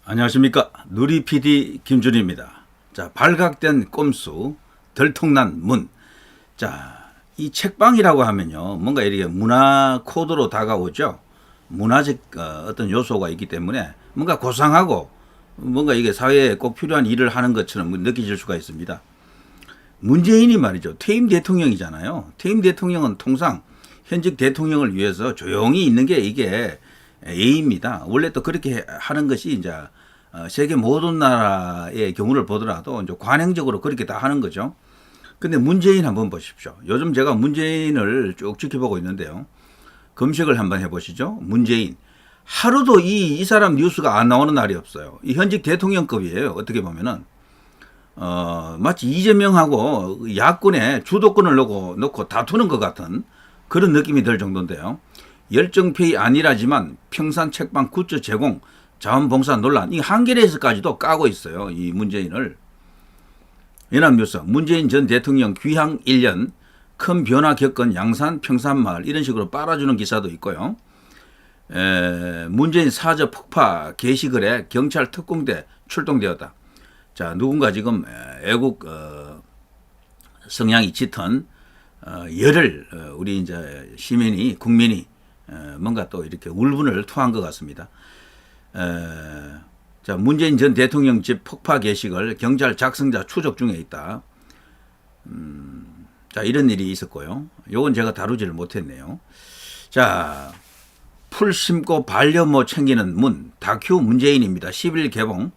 안녕하십니까. 누리 PD 김준입니다. 자, 발각된 꼼수, 들통난 문. 자, 이 책방이라고 하면요, 뭔가 이렇게 문화 코드로 다가오죠. 문화적 어떤 요소가 있기 때문에 뭔가 고상하고 뭔가 이게 사회에 꼭 필요한 일을 하는 것처럼 느껴질 수가 있습니다. 문재인이 말이죠, 퇴임 대통령이잖아요. 퇴임 대통령은 통상 현직 대통령을 위해서 조용히 있는 게 이게 A입니다. 원래 또 그렇게 하는 것이 이제 세계 모든 나라의 경우를 보더라도 이제 관행적으로 그렇게 다 하는 거죠. 근데 문재인 한번 보십시오. 요즘 제가 문재인을 쭉 지켜보고 있는데요. 검색을 한번 해보시죠. 문재인. 하루도 이 사람 뉴스가 안 나오는 날이 없어요. 이 현직 대통령급이에요. 어떻게 보면은. 마치 이재명하고 야권의 주도권을 놓고 다투는 것 같은 그런 느낌이 들 정도인데요. 열정페이 아니라지만 평산 책방 굿즈 제공 자원봉사 논란, 이 한겨레에서까지도 까고 있어요. 이 문재인을. 연합뉴스, 문재인 전 대통령 귀향 1년, 큰 변화 겪은 양산 평산마을, 이런 식으로 빨아주는 기사도 있고요. 문재인 사저 폭파 게시글에 경찰 특공대 출동되었다. 자, 누군가 지금 애국 성향이 짙은 열을 우리 이제 시민이, 국민이 뭔가 또 이렇게 울분을 토한 것 같습니다. 자, 문재인 전 대통령 집 폭파 게시글 경찰 작성자 추적 중에 있다. 자, 이런 일이 있었고요. 요건 제가 다루지를 못했네요. 자, 풀 심고 반려모 챙기는 문 다큐 문재인입니다. 10일 개봉.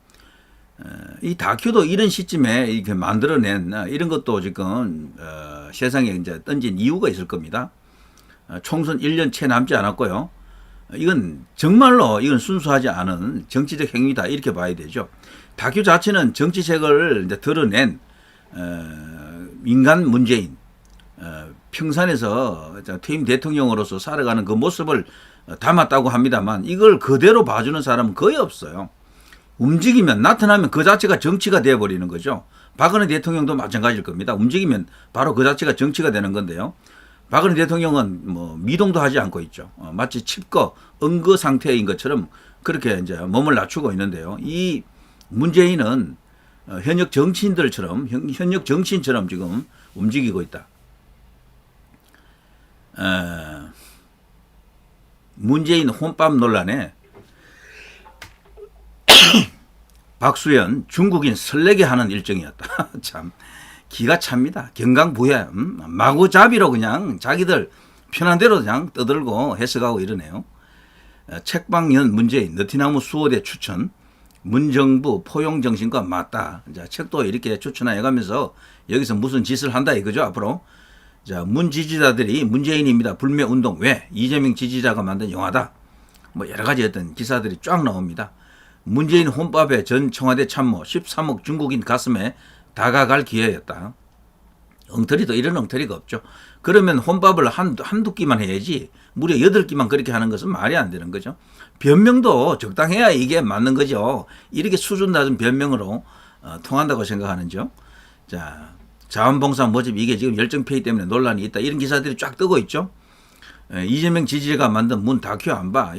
이 다큐도 이런 시점에 이렇게 만들어낸 이런 것도 지금 세상에 이제 던진 이유가 있을 겁니다. 총선 1년 채 남지 않았고요. 이건 정말로 이건 순수하지 않은 정치적 행위다, 이렇게 봐야 되죠. 다큐 자체는 정치색을 이제 드러낸 인간 문재인, 평산에서 퇴임 대통령으로서 살아가는 그 모습을 담았다고 합니다만 이걸 그대로 봐주는 사람은 거의 없어요. 움직이면, 나타나면 그 자체가 정치가 되어버리는 거죠. 박근혜 대통령도 마찬가지일 겁니다. 움직이면 바로 그 자체가 정치가 되는 건데요. 박근혜 대통령은 뭐 미동도 하지 않고 있죠. 마치 칩거, 응거 상태인 것처럼 그렇게 이제 몸을 낮추고 있는데요. 이 문재인은 현역 정치인들처럼, 현역 정치인처럼 지금 움직이고 있다. 문재인 혼밥 논란에 박수현 중국인 설레게 하는 일정이었다. 참 기가 찹니다. 경강부회, 마구잡이로 그냥 자기들 편한 대로 그냥 떠들고 해석하고 이러네요. 책방연 문재인 느티나무 수호대 추천, 문정부 포용정신과 맞다. 자, 책도 이렇게 추천해가면서 여기서 무슨 짓을 한다 이거죠, 앞으로. 자, 문 지지자들이 문재인입니다. 불매운동 왜? 이재명 지지자가 만든 영화다. 뭐 여러 가지 어떤 기사들이 쫙 나옵니다. 문재인 혼밥에 전 청와대 참모 13억 중국인 가슴에 다가갈 기회였다. 엉터리도 이런 엉터리가 없죠. 그러면 혼밥을 한두 끼만 해야지 무려 8끼만 그렇게 하는 것은 말이 안 되는 거죠. 변명도 적당해야 이게 맞는 거죠. 이렇게 수준 낮은 변명으로 통한다고 생각하는죠. 자, 자원봉사 모집 이게 지금 열정페이 때문에 논란이 있다. 이런 기사들이 쫙 뜨고 있죠. 이재명 지지자가 만든 문 다큐 안 봐.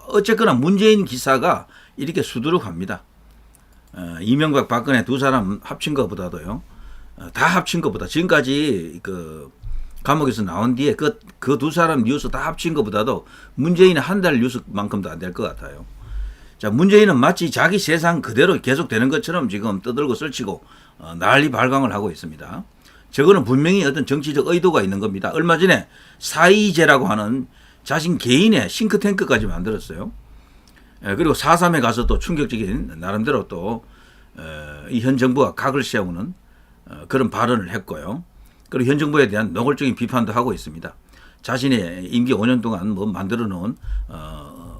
어쨌거나 문재인 기사가 이렇게 수두룩합니다. 이명박 박근혜 두 사람 합친 것보다도요. 다 합친 것보다 지금까지 그 감옥에서 나온 뒤에 그 두 사람 뉴스 다 합친 것보다도 문재인의 한 달 뉴스만큼도 안 될 것 같아요. 자, 문재인은 마치 자기 세상 그대로 계속되는 것처럼 지금 떠들고 설치고 난리 발광을 하고 있습니다. 저거는 분명히 어떤 정치적 의도가 있는 겁니다. 얼마 전에 사이제라고 하는 자신 개인의 싱크탱크까지 만들었어요. 그리고 4.3에 가서 또 충격적인 나름대로 또 이 현 정부가 각을 세우는 그런 발언을 했고요. 그리고 현 정부에 대한 노골적인 비판도 하고 있습니다. 자신의 임기 5년 동안 뭐 만들어 놓은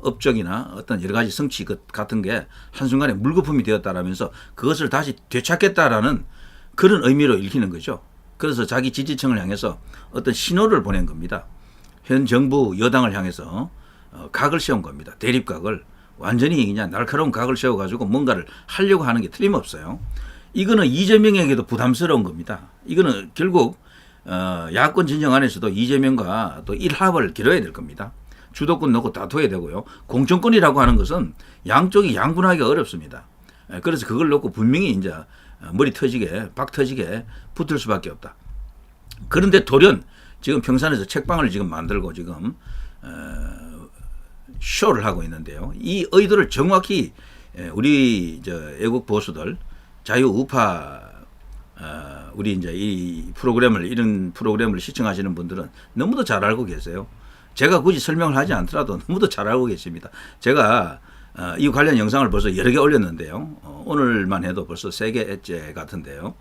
업적이나 어떤 여러 가지 성취 같은 게 한순간에 물거품이 되었다라면서 그것을 다시 되찾겠다라는 그런 의미로 읽히는 거죠. 그래서 자기 지지층을 향해서 어떤 신호를 보낸 겁니다. 현 정부 여당을 향해서 각을 세운 겁니다. 대립각을. 완전히 그냥 날카로운 각을 세워가지고 뭔가를 하려고 하는 게 틀림없어요. 이거는 이재명에게도 부담스러운 겁니다. 이거는 결국 야권 진영 안에서도 이재명과 또 일합을 기뤄야 될 겁니다. 주도권 놓고 다퉈야 되고요. 공천권이라고 하는 것은 양쪽이 양분하기가 어렵습니다. 그래서 그걸 놓고 분명히 이제 머리 터지게 박 터지게 붙을 수밖에 없다. 그런데 돌연 지금 평산에서 책방을 지금 만들고 지금 쇼를 하고 있는데요. 이 의도를 정확히 우리 애국 보수들 자유우파 우리 이제 이런 프로그램을 시청하시는 분들은 너무도 잘 알고 계세요. 제가 굳이 설명을 하지 않더라도 너무도 잘 알고 계십니다. 제가 이 관련 영상을 벌써 여러 개 올렸는데요. 오늘만 해도 벌써 3개째 같은데요.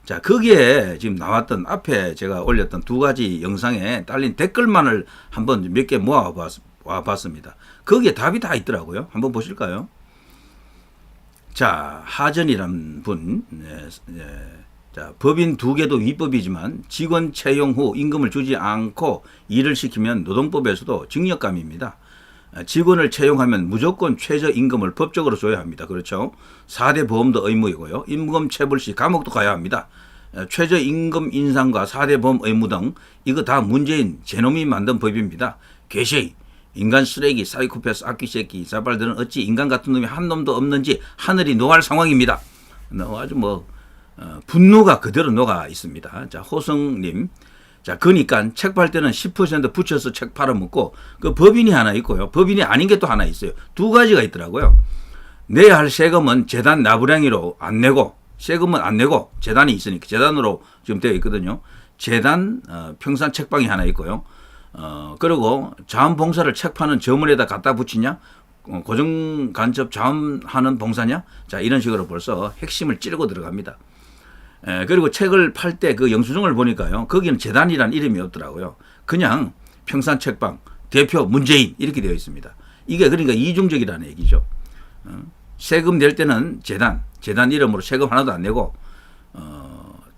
자, 거기에 지금 나왔던 앞에 제가 올렸던 2가지 영상에 딸린 댓글만을 한번 몇 개 모아 봤습니다. 거기에 답이 다 있더라고요. 한번 보실까요? 자, 하전이란 분, 자, 법인 2개도 위법이지만 직원 채용 후 임금을 주지 않고 일을 시키면 노동법에서도 징역감입니다. 직원을 채용하면 무조건 최저임금을 법적으로 줘야 합니다. 그렇죠? 4대 보험도 의무이고요. 임금 체불 시 감옥도 가야 합니다. 최저임금 인상과 4대 보험 의무 등 이거 다 문재인 제놈이 만든 법입니다. 괴쉐이, 인간 쓰레기, 사이코패스, 악귀새끼, 자발들은 어찌 인간 같은 놈이 한 놈도 없는지 하늘이 노할 상황입니다. 아주 분노가 그대로 녹아 있습니다. 자, 호성님. 자, 그러니까 책 팔 때는 10% 붙여서 책 팔아먹고 그 법인이 하나 있고요. 법인이 아닌 게 또 하나 있어요. 2가지가 있더라고요. 내야 할 세금은 재단 납부량으로 안 내고 세금은 안 내고 재단이 있으니까 재단으로 지금 되어 있거든요. 재단 평산 책방이 하나 있고요. 그리고 자원봉사를 책 파는 저물에다 갖다 붙이냐? 고정 간접 자원하는 봉사냐? 자, 이런 식으로 벌써 핵심을 찌르고 들어갑니다. 그리고 책을 팔 때 그 영수증을 보니까요. 거기는 재단이란 이름이 없더라고요. 그냥 평산 책방 대표 문재인 이렇게 되어 있습니다. 이게 그러니까 이중적이라는 얘기죠. 세금 낼 때는 재단 이름으로 세금 하나도 안 내고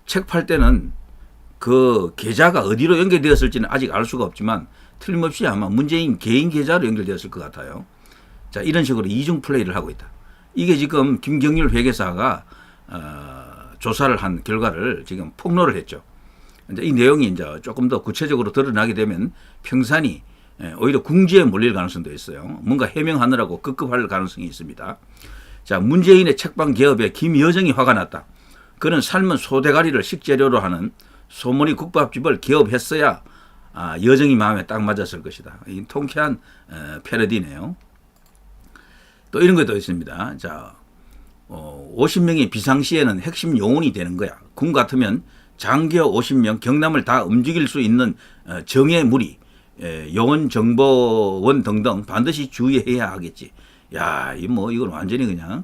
책 팔 때는 그 계좌가 어디로 연결되었을지는 아직 알 수가 없지만 틀림없이 아마 문재인 개인 계좌로 연결되었을 것 같아요. 자, 이런 식으로 이중 플레이를 하고 있다. 이게 지금 김경률 회계사가 조사를 한 결과를 지금 폭로를 했죠. 이제 이 내용이 이제 조금 더 구체적으로 드러나게 되면 평산이 오히려 궁지에 몰릴 가능성도 있어요. 뭔가 해명하느라고 급급할 가능성이 있습니다. 자, 문재인의 책방 개업에 김여정이 화가 났다. 그는 삶은 소대가리를 식재료로 하는 소머리 국밥집을 개업했어야 여정이 마음에 딱 맞았을 것이다. 이 통쾌한 패러디네요. 또 이런 것도 있습니다. 자, 50명이 비상시에는 핵심 요원이 되는 거야. 군 같으면 장교 50명, 경남을 다 움직일 수 있는 정예 무리, 요원 정보원 등등 반드시 주의해야 하겠지. 야, 이건 완전히 그냥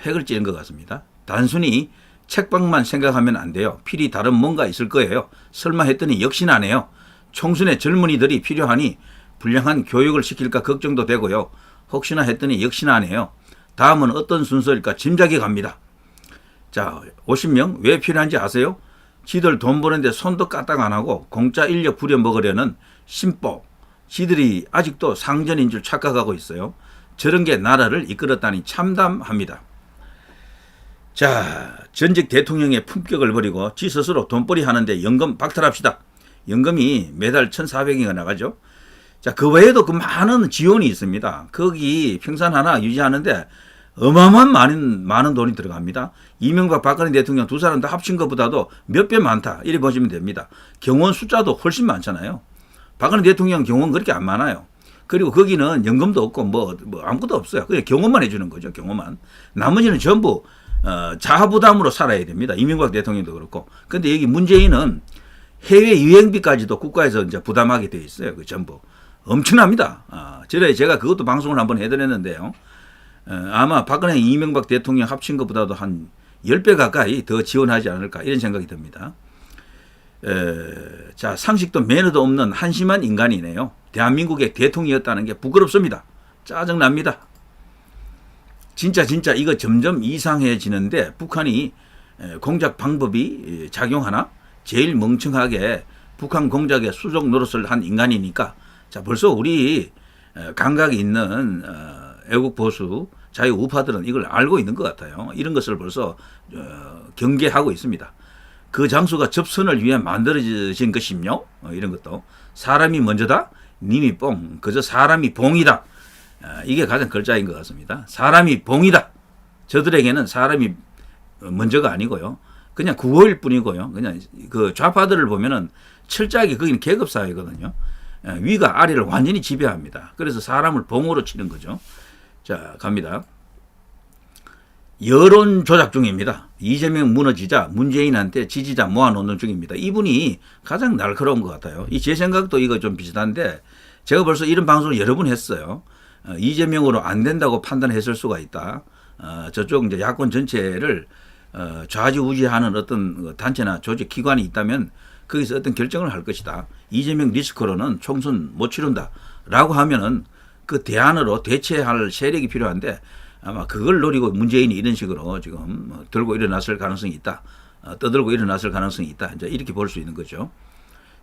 핵을 찌는 것 같습니다. 단순히 책방만 생각하면 안 돼요. 필히 다른 뭔가 있을 거예요. 설마 했더니 역시나네요. 청순의 젊은이들이 필요하니 불량한 교육을 시킬까 걱정도 되고요. 혹시나 했더니 역시나네요. 다음은 어떤 순서일까 짐작이 갑니다. 자, 50명 왜 필요한지 아세요? 지들 돈 버는데 손도 까딱 안 하고 공짜 인력 부려먹으려는 심보. 지들이 아직도 상전인 줄 착각하고 있어요. 저런 게 나라를 이끌었다니 참담합니다. 자, 전직 대통령의 품격을 버리고 지 스스로 돈벌이 하는데 연금 박탈합시다. 연금이 매달 1,400원이 나가죠. 자, 그 외에도 그 많은 지원이 있습니다. 거기 평산 하나 유지하는데 어마어마한 많은 돈이 들어갑니다. 이명박 박근혜 대통령 두 사람 다 합친 것보다도 몇 배 많다. 이렇게 보시면 됩니다. 경호원 숫자도 훨씬 많잖아요. 박근혜 대통령 경호원 그렇게 안 많아요. 그리고 거기는 연금도 없고 뭐 아무것도 없어요. 그냥 경호만 해주는 거죠. 경호만. 나머지는 전부 자하부담으로 살아야 됩니다. 이명박 대통령도 그렇고. 근데 여기 문재인은 해외 유행비까지도 국가에서 이제 부담하게 돼 있어요. 그 전부. 엄청납니다. 제가 그것도 방송을 한번 해드렸는데요. 아마 박근혜 이명박 대통령 합친 것보다도 한 10배 가까이 더 지원하지 않을까 이런 생각이 듭니다. 자, 상식도 매너도 없는 한심한 인간이네요. 대한민국의 대통령이었다는 게 부끄럽습니다. 짜증납니다. 진짜 이거 점점 이상해지는데 북한이 공작 방법이 작용하나? 제일 멍청하게 북한 공작에 수족 노릇을 한 인간이니까 자, 벌써 우리 감각이 있는 애국 보수 자유우파들은 이걸 알고 있는 것 같아요. 이런 것을 벌써 경계하고 있습니다. 그 장소가 접선을 위해 만들어진 것이며 이런 것도 사람이 먼저다? 님이 뽕, 그저 사람이 봉이다. 이게 가장 글자인 것 같습니다. 사람이 봉이다. 저들에게는 사람이 먼저가 아니고요. 그냥 구호일 뿐이고요. 그냥 그 좌파들을 보면은 철저하게 거기는 계급 사회거든요. 위가 아래를 완전히 지배합니다. 그래서 사람을 봉으로 치는 거죠. 자, 갑니다. 여론 조작 중입니다. 이재명 무너지자 문재인한테 지지자 모아놓는 중입니다. 이분이 가장 날카로운 것 같아요. 제 생각도 이거 좀 비슷한데 제가 벌써 이런 방송을 여러 번 했어요. 이재명으로 안 된다고 판단했을 수가 있다. 저쪽 이제 야권 전체를 좌지우지하는 어떤 단체나 조직 기관이 있다면 거기서 어떤 결정을 할 것이다. 이재명 리스크로는 총선 못 치른다라고 하면은 그 대안으로 대체할 세력이 필요한데 아마 그걸 노리고 문재인이 이런 식으로 지금 들고 일어났을 가능성이 있다. 떠들고 일어났을 가능성이 있다. 이제 이렇게 볼 수 있는 거죠.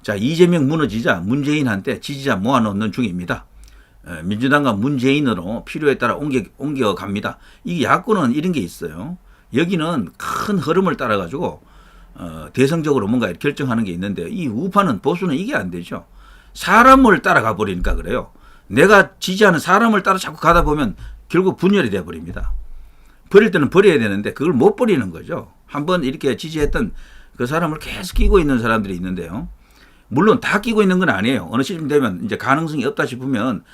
자, 이재명 무너지자 문재인한테 지지자 모아놓는 중입니다. 민주당과 문재인으로 필요에 따라 옮겨갑니다. 이 야권은 이런 게 있어요. 여기는 큰 흐름을 따라가지고 대성적으로 뭔가 결정하는 게 있는데 이 우파는 보수는 이게 안 되죠. 사람을 따라가 버리니까 그래요. 내가 지지하는 사람을 따라 자꾸 가다 보면 결국 분열이 돼 버립니다. 버릴 때는 버려야 되는데 그걸 못 버리는 거죠. 한번 이렇게 지지했던 그 사람을 계속 끼고 있는 사람들이 있는데요. 물론 다 끼고 있는 건 아니에요. 어느 시점 되면 이제 가능성이 없다 싶으면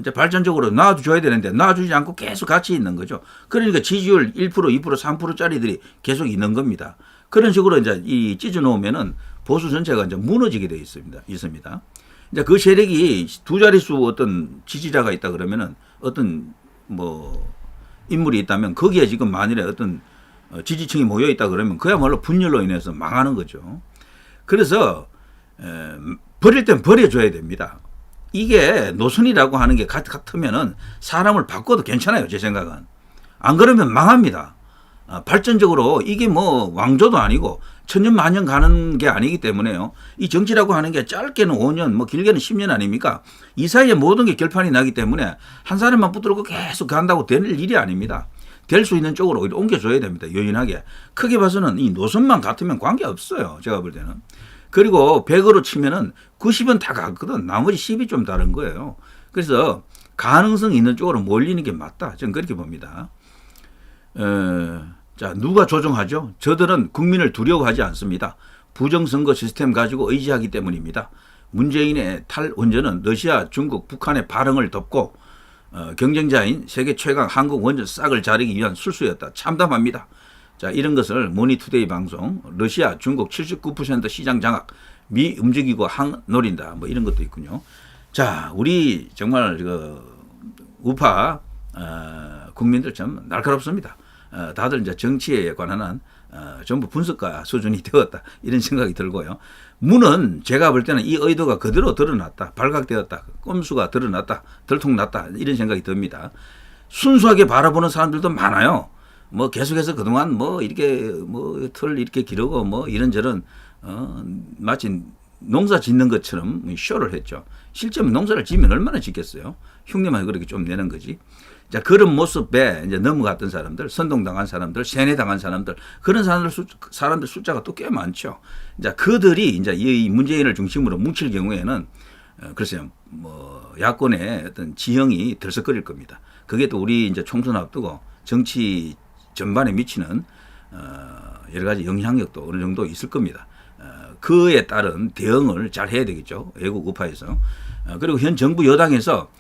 이제 발전적으로 놔줘야 되는데 놔주지 않고 계속 같이 있는 거죠. 그러니까 지지율 1%, 2%, 3%짜리들이 계속 있는 겁니다. 그런 식으로 이제 이 찢어 놓으면은 보수 전체가 이제 무너지게 되어 있습니다. 이제 그 세력이 두 자릿수 어떤 지지자가 있다 그러면은 어떤 뭐 인물이 있다면 거기에 지금 만일에 어떤 지지층이 모여 있다 그러면 그야말로 분열로 인해서 망하는 거죠. 그래서 버릴 땐 버려줘야 됩니다. 이게 노선이라고 하는 게 같으면은 사람을 바꿔도 괜찮아요. 제 생각은. 안 그러면 망합니다. 발전적으로 이게 뭐 왕조도 아니고 천년만년 가는 게 아니기 때문에요. 이 정치라고 하는 게 짧게는 5년, 뭐 길게는 10년 아닙니까? 이 사이에 모든 게 결판이 나기 때문에 한 사람만 붙들고 계속 간다고 될 일이 아닙니다. 될 수 있는 쪽으로 옮겨줘야 됩니다. 요인하게. 크게 봐서는 이 노선만 같으면 관계없어요. 제가 볼 때는. 그리고 100으로 치면은 90은 다 같거든. 나머지 10이 좀 다른 거예요. 그래서 가능성 있는 쪽으로 몰리는 게 맞다. 저는 그렇게 봅니다. 자, 누가 조종하죠? 저들은 국민을 두려워하지 않습니다. 부정선거 시스템 가지고 의지하기 때문입니다. 문재인의 탈원전은 러시아, 중국, 북한의 발응을 덮고 경쟁자인 세계 최강 한국 원전 싹을 자르기 위한 술수였다. 참담합니다. 자, 이런 것을 머니투데이 방송, 러시아, 중국 79% 시장 장악, 미 움직이고 항 노린다. 뭐 이런 것도 있군요. 자, 우리 정말 우파 국민들 참 날카롭습니다. 다들 이제 정치에 관한 한 전부 분석가 수준이 되었다. 이런 생각이 들고요. 무는 제가 볼 때는 이 의도가 그대로 드러났다. 발각되었다. 꼼수가 드러났다. 들통났다. 이런 생각이 듭니다. 순수하게 바라보는 사람들도 많아요. 뭐 계속해서 그동안 뭐 이렇게 뭐 털 이렇게 기르고 뭐 이런저런 마치 농사 짓는 것처럼 쇼를 했죠. 실제 농사를 지으면 얼마나 짓겠어요? 흉내만 그렇게 좀 내는 거지. 자, 그런 모습에 이제 넘어갔던 사람들, 선동당한 사람들, 세뇌당한 사람들, 그런 사람들 숫자가 또 꽤 많죠. 이제 그들이 이제 이 문재인을 중심으로 뭉칠 경우에는 글쎄요, 뭐 야권의 어떤 지형이 들썩거릴 겁니다. 그게 또 우리 이제 총선 앞두고 정치 전반에 미치는 여러 가지 영향력도 어느 정도 있을 겁니다. 그에 따른 대응을 잘 해야 되겠죠. 외국 우파에서. 그리고 현 정부 여당에서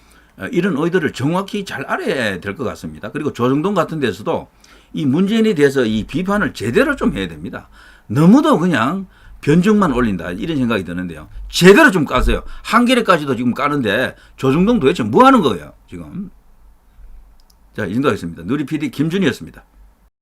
이런 의도를 정확히 잘 알아야 될 것 같습니다. 그리고 조정동 같은 데서도 이 문재인에 대해서 이 비판을 제대로 좀 해야 됩니다. 너무도 그냥 변증만 올린다 이런 생각이 드는데요. 제대로 좀 까세요. 한겨레까지도 지금 까는데 조정동 도대체 뭐 하는 거예요 지금. 자, 이 정도 하겠습니다. 누리 PD 김준이었습니다.